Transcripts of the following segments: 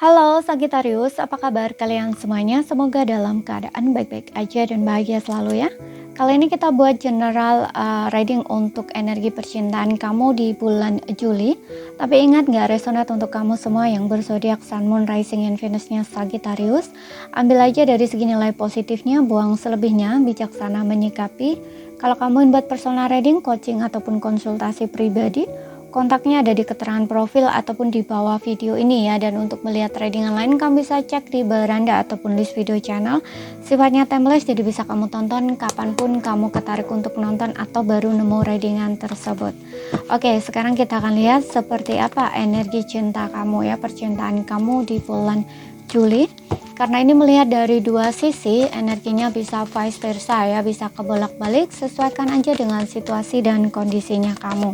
Halo Sagittarius, apa kabar kalian semuanya? Semoga dalam keadaan baik-baik aja dan bahagia selalu ya. Kali ini kita buat general reading untuk energi percintaan kamu di bulan Juli. Tapi ingat gak resonate untuk kamu semua yang berzodiak Sun, Moon, Rising, and Venusnya Sagittarius. Ambil aja dari segi nilai positifnya, buang selebihnya, bijaksana menyikapi. Kalau kamu buat personal reading, coaching, ataupun konsultasi pribadi, kontaknya ada di keterangan profil ataupun di bawah video ini ya. Dan untuk melihat readingan lain kamu bisa cek di beranda ataupun list video channel. Sifatnya timeless, jadi bisa kamu tonton kapanpun kamu ketarik untuk nonton atau baru nemu readingan tersebut. Oke, sekarang kita akan lihat seperti apa energi cinta kamu ya, percintaan kamu di bulan Juli. Karena ini melihat dari dua sisi, energinya bisa vice versa ya, bisa kebolak-balik, sesuaikan aja dengan situasi dan kondisinya kamu.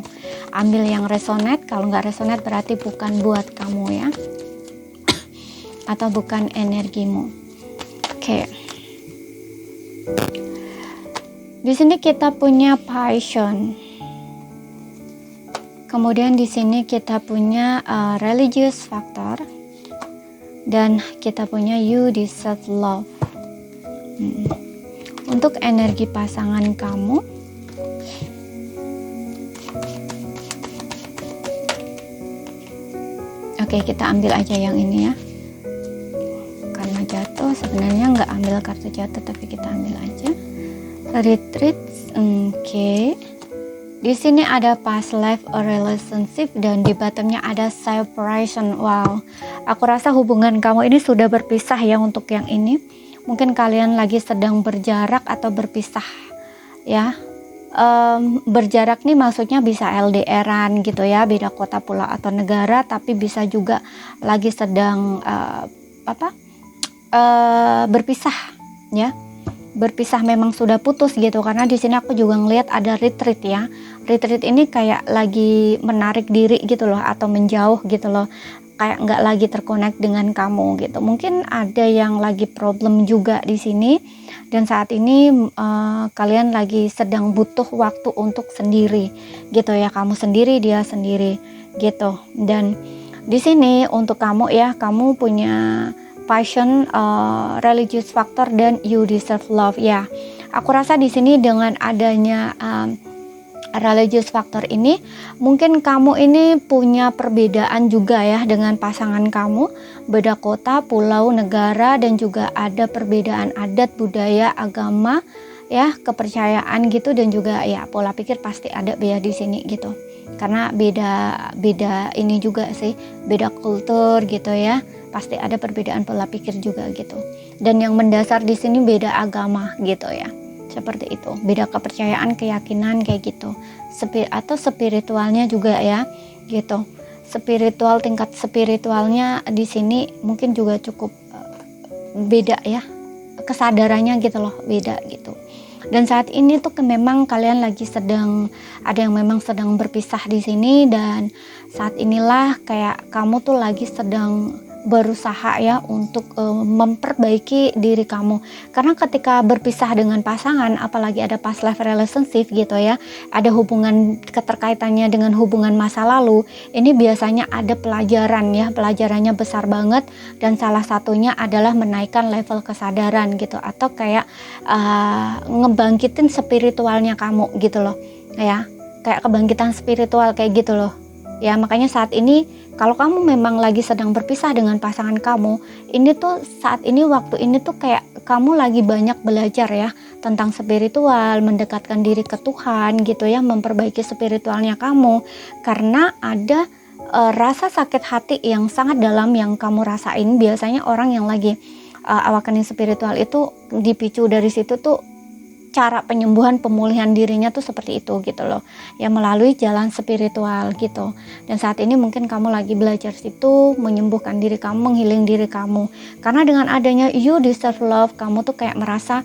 Ambil yang resonate, kalau nggak resonate berarti bukan buat kamu ya, atau bukan energimu. Oke. Di sini kita punya passion. Kemudian di sini kita punya religious factor. Dan kita punya you deserve love. Untuk energi pasangan kamu, oke, kita ambil aja yang ini ya. Karena jatuh, sebenarnya nggak ambil kartu jatuh, tapi kita ambil aja. Retreat, oke. Di sini ada past life or relationship, dan di bottomnya ada separation. Wow, aku rasa hubungan kamu ini sudah berpisah ya untuk yang ini. Mungkin kalian lagi sedang berjarak atau berpisah ya. Berjarak nih maksudnya bisa LDRan gitu ya, beda kota, pulau atau negara, tapi bisa juga lagi sedang berpisah ya. Berpisah memang sudah putus gitu, karena di sini aku juga ngelihat ada retreat ya. Retreat ini kayak lagi menarik diri gitu loh, atau menjauh gitu loh, kayak nggak lagi terkonek dengan kamu gitu. Mungkin ada yang lagi problem juga di sini, dan saat ini kalian lagi sedang butuh waktu untuk sendiri gitu ya, kamu sendiri, dia sendiri gitu. Dan di sini untuk kamu ya, kamu punya passion, religious factor, dan you deserve love ya. Aku rasa di sini dengan adanya religious factor ini, mungkin kamu ini punya perbedaan juga ya dengan pasangan kamu, beda kota, pulau, negara, dan juga ada perbedaan adat, budaya, agama ya, kepercayaan gitu, dan juga ya pola pikir pasti ada ya di sini gitu. Karena beda ini juga sih, beda kultur gitu ya. Pasti ada perbedaan pola pikir juga gitu. Dan yang mendasar di sini beda agama gitu ya. Seperti itu. Beda kepercayaan, keyakinan kayak gitu. Atau spiritualnya juga ya gitu. Spiritual, tingkat spiritualnya di sini mungkin juga cukup beda ya. Kesadarannya gitu loh, beda gitu. Dan saat ini tuh memang kalian lagi ada yang memang sedang berpisah di sini, dan saat inilah kayak kamu tuh lagi sedang berusaha ya untuk memperbaiki diri kamu. Karena ketika berpisah dengan pasangan, apalagi ada past life relationship gitu ya, ada hubungan keterkaitannya dengan hubungan masa lalu, ini biasanya ada pelajaran ya, pelajarannya besar banget, dan salah satunya adalah menaikkan level kesadaran gitu, atau kayak ngebangkitin spiritualnya kamu gitu loh ya, kayak kebangkitan spiritual kayak gitu loh ya. Makanya saat ini kalau kamu memang lagi sedang berpisah dengan pasangan kamu, ini tuh saat ini, waktu ini tuh kayak kamu lagi banyak belajar ya tentang spiritual, mendekatkan diri ke Tuhan gitu ya, memperbaiki spiritualnya kamu. Karena ada rasa sakit hati yang sangat dalam yang kamu rasain. Biasanya orang yang lagi awakening spiritual itu dipicu dari situ tuh, cara penyembuhan, pemulihan dirinya tuh seperti itu gitu loh ya, melalui jalan spiritual gitu. Dan saat ini mungkin kamu lagi belajar situ, menyembuhkan diri kamu, menghealing diri kamu. Karena dengan adanya you deserve love, kamu tuh kayak merasa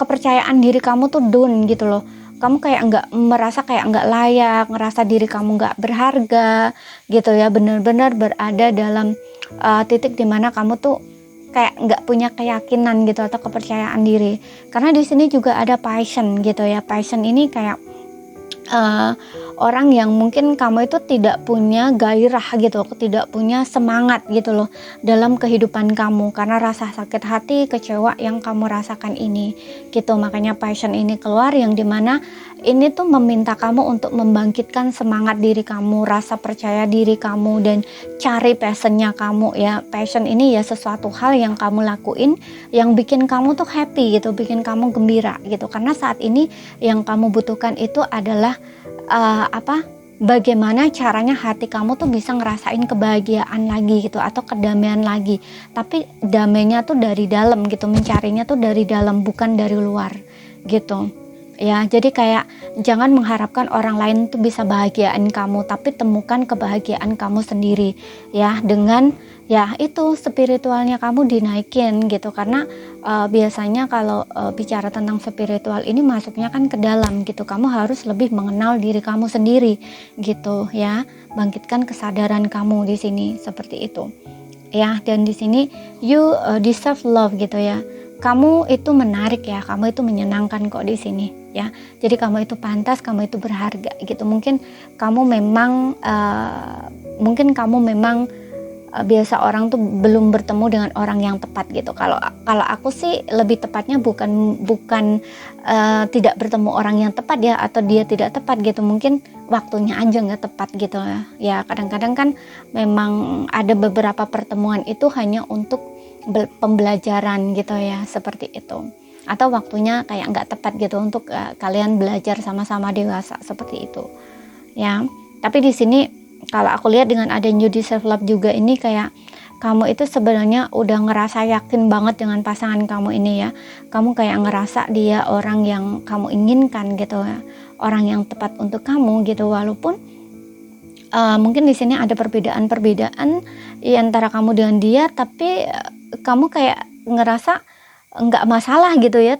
kepercayaan diri kamu tuh down gitu loh. Kamu kayak merasa kayak nggak layak, ngerasa diri kamu nggak berharga gitu ya, benar-benar berada dalam titik dimana kamu tuh kayak nggak punya keyakinan gitu atau kepercayaan diri. Karena di sini juga ada passion gitu ya. Passion ini kayak orang yang mungkin kamu itu tidak punya gairah gitu, tidak punya semangat gitu loh dalam kehidupan kamu karena rasa sakit hati, kecewa yang kamu rasakan ini gitu. Makanya passion ini keluar, yang dimana ini tuh meminta kamu untuk membangkitkan semangat diri kamu, rasa percaya diri kamu, dan cari passionnya kamu ya. Passion ini ya sesuatu hal yang kamu lakuin yang bikin kamu tuh happy gitu, bikin kamu gembira gitu. Karena saat ini yang kamu butuhkan itu adalah bagaimana caranya hati kamu tuh bisa ngerasain kebahagiaan lagi gitu, atau kedamaian lagi, tapi damainya tuh dari dalam gitu, mencarinya tuh dari dalam, bukan dari luar gitu ya. Jadi kayak jangan mengharapkan orang lain tuh bisa bahagiain kamu, tapi temukan kebahagiaan kamu sendiri ya, dengan ya itu spiritualnya kamu dinaikin gitu. Karena biasanya kalau bicara tentang spiritual ini masuknya kan ke dalam gitu, kamu harus lebih mengenal diri kamu sendiri gitu ya, bangkitkan kesadaran kamu di sini seperti itu ya. Dan di sini you deserve love gitu ya, kamu itu menarik ya, kamu itu menyenangkan kok di sini ya. Jadi kamu itu pantas, kamu itu berharga gitu. Mungkin kamu memang biasa orang tuh belum bertemu dengan orang yang tepat gitu. Kalau aku sih lebih tepatnya bukan tidak bertemu orang yang tepat ya, atau dia tidak tepat gitu. Mungkin waktunya aja nggak tepat gitu ya. Ya kadang-kadang kan memang ada beberapa pertemuan itu hanya untuk pembelajaran gitu ya, seperti itu. Atau waktunya kayak nggak tepat gitu untuk kalian belajar sama-sama dewasa seperti itu ya. Tapi di sini kalau aku lihat dengan ada you deserve love juga ini, kayak kamu itu sebenarnya udah ngerasa yakin banget dengan pasangan kamu ini ya. Kamu kayak ngerasa dia orang yang kamu inginkan gitu ya, orang yang tepat untuk kamu gitu. Walaupun mungkin di sini ada perbedaan di antara kamu dengan dia, tapi kamu kayak ngerasa nggak masalah gitu ya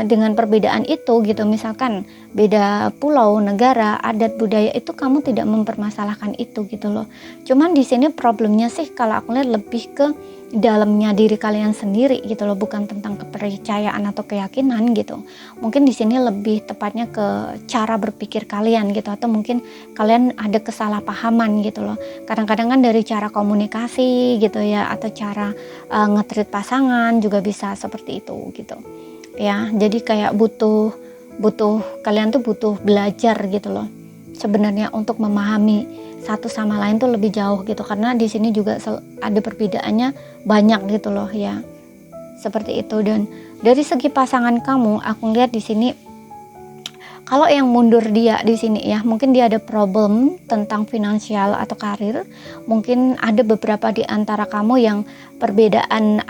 dengan perbedaan itu gitu. Misalkan beda pulau, negara, adat, budaya, itu kamu tidak mempermasalahkan itu gitu loh. Cuman di sini problemnya sih kalau aku lihat lebih ke dalamnya diri kalian sendiri gitu loh, bukan tentang kepercayaan atau keyakinan gitu. Mungkin di sini lebih tepatnya ke cara berpikir kalian gitu, atau mungkin kalian ada kesalahpahaman gitu loh. Kadang-kadang kan dari cara komunikasi gitu ya, atau cara nge-treat pasangan juga bisa seperti itu gitu ya. Jadi kayak butuh kalian tuh butuh belajar gitu loh sebenarnya untuk memahami satu sama lain tuh lebih jauh gitu. Karena di sini juga ada perbedaannya banyak gitu loh ya, seperti itu. Dan dari segi pasangan kamu, aku lihat di sini kalau yang mundur dia di sini ya, mungkin dia ada problem tentang finansial atau karir. Mungkin ada beberapa di antara kamu yang perbedaan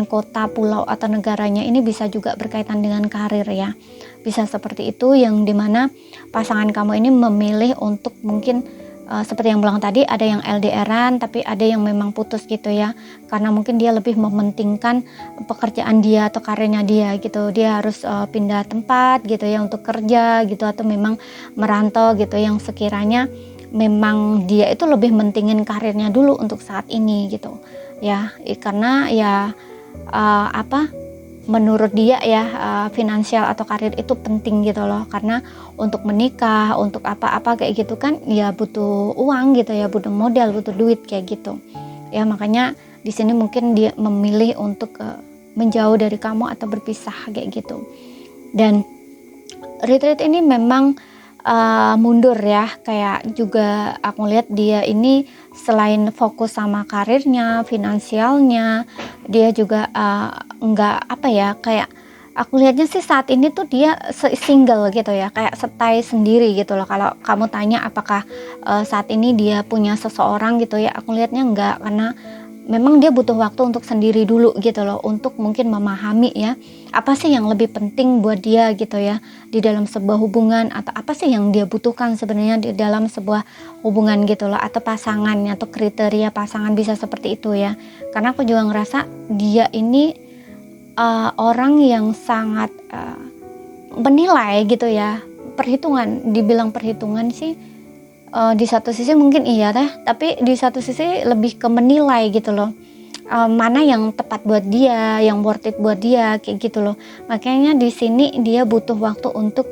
kota, pulau atau negaranya ini bisa juga berkaitan dengan karir ya. Bisa seperti itu, yang dimana pasangan kamu ini memilih untuk mungkin seperti yang bilang tadi, ada yang LDRan tapi ada yang memang putus gitu ya. Karena mungkin dia lebih mementingkan pekerjaan dia atau karirnya dia gitu. Dia harus pindah tempat gitu ya untuk kerja gitu, atau memang merantau gitu, yang sekiranya memang dia itu lebih mentingin karirnya dulu untuk saat ini gitu ya. Karena ya menurut dia ya finansial atau karir itu penting gitu loh. Karena untuk menikah, untuk apa-apa kayak gitu kan ya butuh uang gitu ya, butuh modal, butuh duit kayak gitu ya. Makanya di sini mungkin dia memilih untuk menjauh dari kamu atau berpisah kayak gitu. Dan retreat ini memang mundur ya, kayak juga aku lihat dia ini selain fokus sama karirnya, finansialnya, dia juga kayak aku lihatnya sih saat ini tuh dia single gitu ya, kayak stay sendiri gitu loh. Kalau kamu tanya apakah saat ini dia punya seseorang gitu ya, aku lihatnya enggak, karena memang dia butuh waktu untuk sendiri dulu gitu loh, untuk mungkin memahami ya apa sih yang lebih penting buat dia gitu ya di dalam sebuah hubungan, atau apa sih yang dia butuhkan sebenarnya di dalam sebuah hubungan gitu loh, atau pasangannya atau kriteria pasangan, bisa seperti itu ya. Karena aku juga ngerasa dia ini orang yang sangat menilai gitu ya, dibilang perhitungan sih di satu sisi mungkin iya tapi di satu sisi lebih ke menilai gitu loh, mana yang tepat buat dia, yang worth it buat dia kayak gitu loh. Makanya di sini dia butuh waktu untuk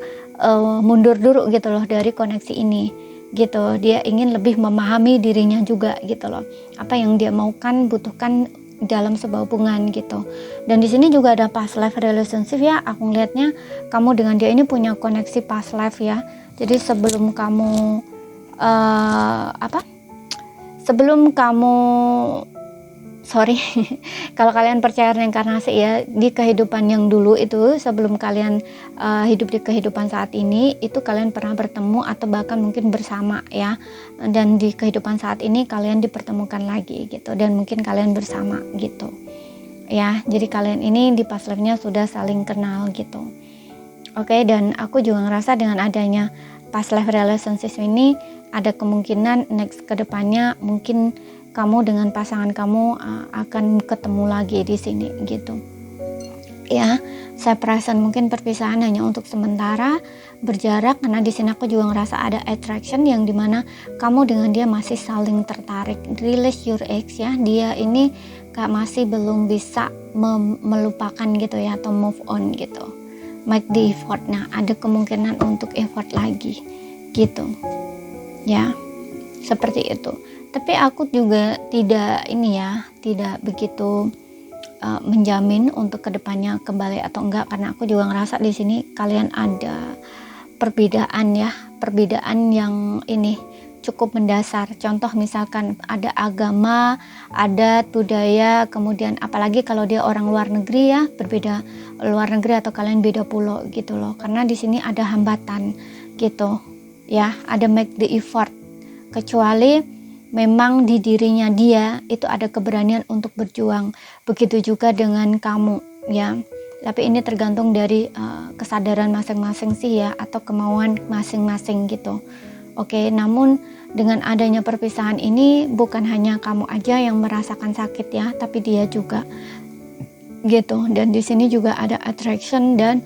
mundur dulu gitu loh dari koneksi ini gitu. Dia ingin lebih memahami dirinya juga gitu loh, apa yang dia maukan, butuhkan dalam sebuah hubungan gitu. Dan di sini juga ada past life relationship ya. Aku ngelihatnya kamu dengan dia ini punya koneksi past life ya. Jadi sebelum kamu kalau kalian percaya reinkarnasi ya, di kehidupan yang dulu itu sebelum kalian hidup di kehidupan saat ini, itu kalian pernah bertemu atau bahkan mungkin bersama ya, dan di kehidupan saat ini kalian dipertemukan lagi gitu, dan mungkin kalian bersama gitu ya. Jadi kalian ini di past life-nya sudah saling kenal gitu. Oke, dan aku juga ngerasa dengan adanya past life relationship ini ada kemungkinan next kedepannya mungkin kamu dengan pasangan kamu akan ketemu lagi di sini gitu ya. Separation, mungkin perpisahan hanya untuk sementara, berjarak, karena di sini aku juga ngerasa ada attraction yang dimana kamu dengan dia masih saling tertarik. Release your ex ya, dia ini masih belum bisa melupakan gitu ya, atau move on gitu. Make the effort. Nah, ada kemungkinan untuk effort lagi gitu ya, seperti itu. Tapi aku juga tidak begitu menjamin untuk kedepannya kembali atau enggak, karena aku juga ngerasa di sini kalian ada perbedaan yang ini cukup mendasar. Contoh misalkan ada agama, adat, budaya, kemudian apalagi kalau dia orang luar negeri ya, berbeda luar negeri atau kalian beda pulau gitu loh. Karena di sini ada hambatan gitu ya, ada make the effort, kecuali memang di dirinya dia itu ada keberanian untuk berjuang. Begitu juga dengan kamu ya. Tapi ini tergantung dari kesadaran masing-masing sih ya, atau kemauan masing-masing gitu. Oke, namun dengan adanya perpisahan ini bukan hanya kamu aja yang merasakan sakit ya, tapi dia juga gitu. Dan di sini juga ada attraction dan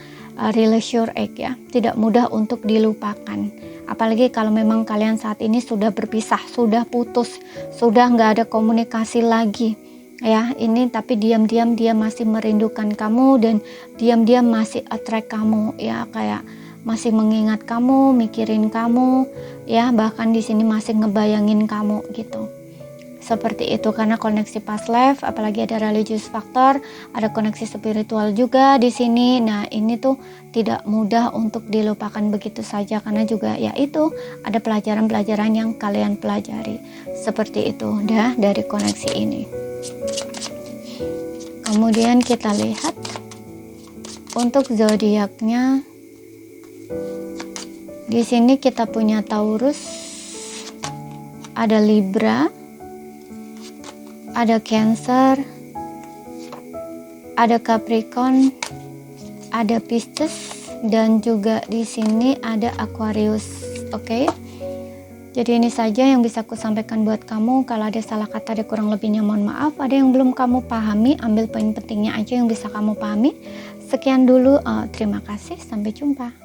release your ex ya. Tidak mudah untuk dilupakan. Apalagi kalau memang kalian saat ini sudah berpisah, sudah putus, sudah nggak ada komunikasi lagi ya. Ini tapi diam-diam dia masih merindukan kamu, dan diam-diam masih attract kamu ya, kayak masih mengingat kamu, mikirin kamu ya, bahkan di sini masih ngebayangin kamu gitu. Seperti itu, karena koneksi past life, apalagi ada religious factor, ada koneksi spiritual juga di sini. Nah, ini tuh tidak mudah untuk dilupakan begitu saja, karena juga ya itu ada pelajaran-pelajaran yang kalian pelajari. Seperti itu dah dari koneksi ini. Kemudian kita lihat untuk zodiaknya. Di sini kita punya Taurus, ada Libra, ada Cancer, ada Capricorn, ada Pisces, dan juga di sini ada Aquarius. Oke. Jadi ini saja yang bisa aku sampaikan buat kamu. Kalau ada salah kata, ada kurang lebihnya mohon maaf. Ada yang belum kamu pahami, ambil poin pentingnya aja yang bisa kamu pahami. Sekian dulu, terima kasih, sampai jumpa.